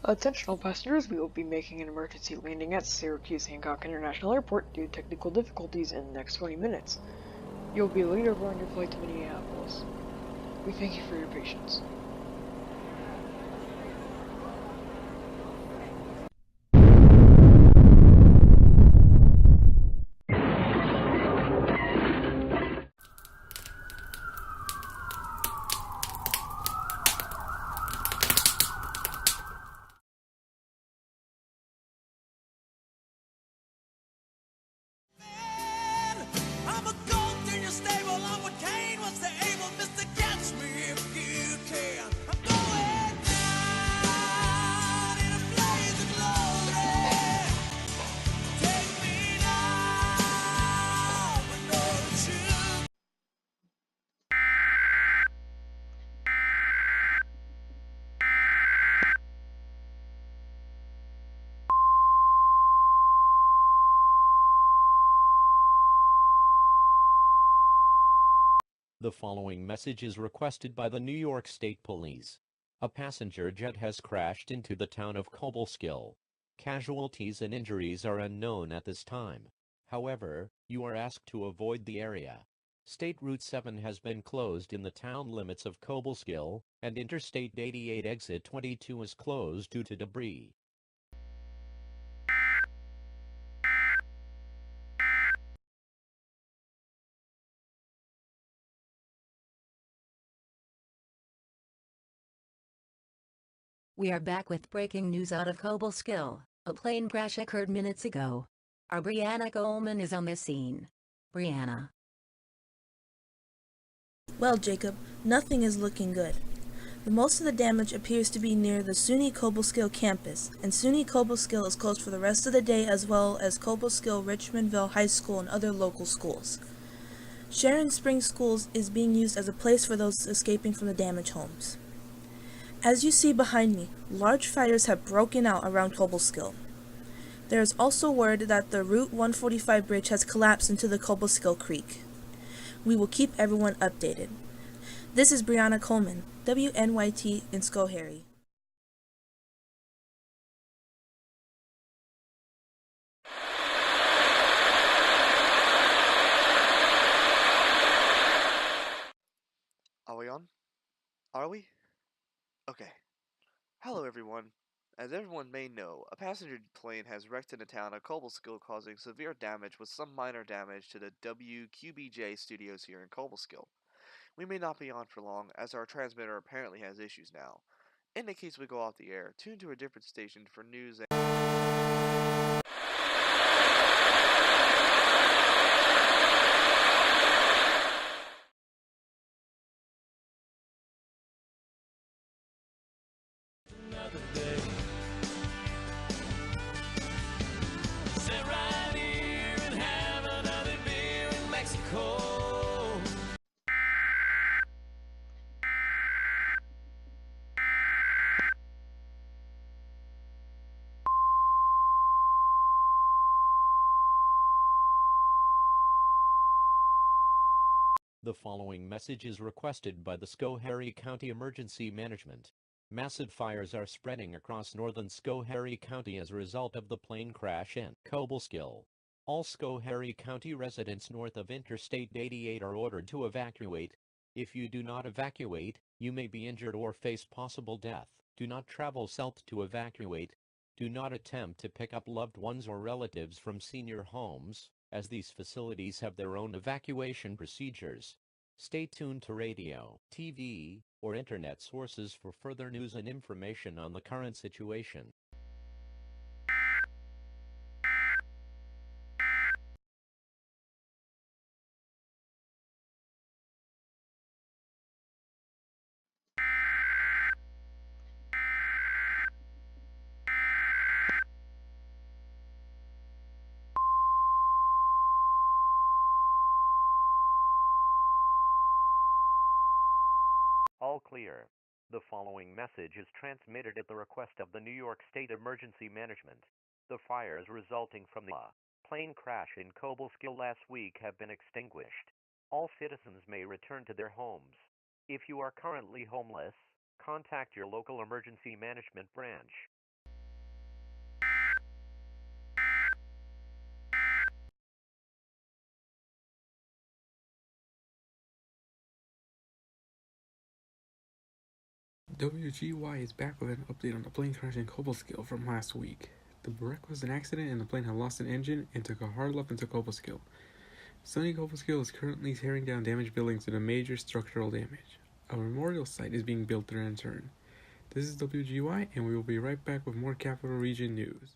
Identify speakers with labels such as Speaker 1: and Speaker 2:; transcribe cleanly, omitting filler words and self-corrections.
Speaker 1: Attention all passengers, we will be making an emergency landing at Syracuse Hancock International Airport due to technical difficulties in the next 20 minutes. You will be laid over on your flight to Minneapolis. We thank you for your patience.
Speaker 2: I'm a goat in your stable. I'm what Cain was the able. Mr. Catch me if you can. I'm going down in a blaze of glory. Take me now, but don't you?
Speaker 3: The following message is requested by the New York State Police. A passenger jet has crashed into the town of Cobleskill. Casualties and injuries are unknown at this time. However, you are asked to avoid the area. State Route 7 has been closed in the town limits of Cobleskill, and Interstate 88 exit 22 is closed due to debris.
Speaker 4: We are back with breaking news out of Cobleskill. A plane crash occurred minutes ago. Our Brianna Coleman is on the scene. Brianna.
Speaker 5: Well, Jacob, nothing is looking good. Most of the damage appears to be near the SUNY Cobleskill campus, and SUNY Cobleskill is closed for the rest of the day, as well as Cobleskill Richmondville High School and other local schools. Sharon Springs Schools is being used as a place for those escaping from the damaged homes. As you see behind me, large fires have broken out around Cobleskill. There is also word that the Route 145 bridge has collapsed into the Cobleskill Creek. We will keep everyone updated. This is Brianna Coleman, WNYT in Schoharie.
Speaker 6: Are we on? Are we? Okay. Hello everyone. As everyone may know, a passenger plane has wrecked in the town of Cobleskill, causing severe damage with some minor damage to the WQBJ studios here in Cobleskill. We may not be on for long, as our transmitter apparently has issues now. In the case we go off the air, tune to a different station for news and
Speaker 2: Another day. Sit right here and have another beer in Mexico.
Speaker 3: The following message is requested by the Schoharie County Emergency Management. Massive fires are spreading across northern Schoharie County as a result of the plane crash in Cobleskill. All Schoharie County residents north of Interstate 88 are ordered to evacuate. If you do not evacuate, you may be injured or face possible death. Do not travel south to evacuate. Do not attempt to pick up loved ones or relatives from senior homes, as these facilities have their own evacuation procedures. Stay tuned to radio, TV, or internet sources for further news and information on the current situation. All clear. The following message is transmitted at the request of the New York State Emergency Management. The fires resulting from the plane crash in Cobleskill last week have been extinguished. All citizens may return to their homes. If you are currently homeless, contact your local emergency management branch.
Speaker 7: WGY is back with an update on the plane crash in Cobleskill from last week. The wreck was an accident and the plane had lost an engine and took a hard left into Cobleskill. Sunny Cobleskill is currently tearing down damaged buildings due to major structural damage. A memorial site is being built there in turn. This is WGY and we will be right back with more Capital Region news.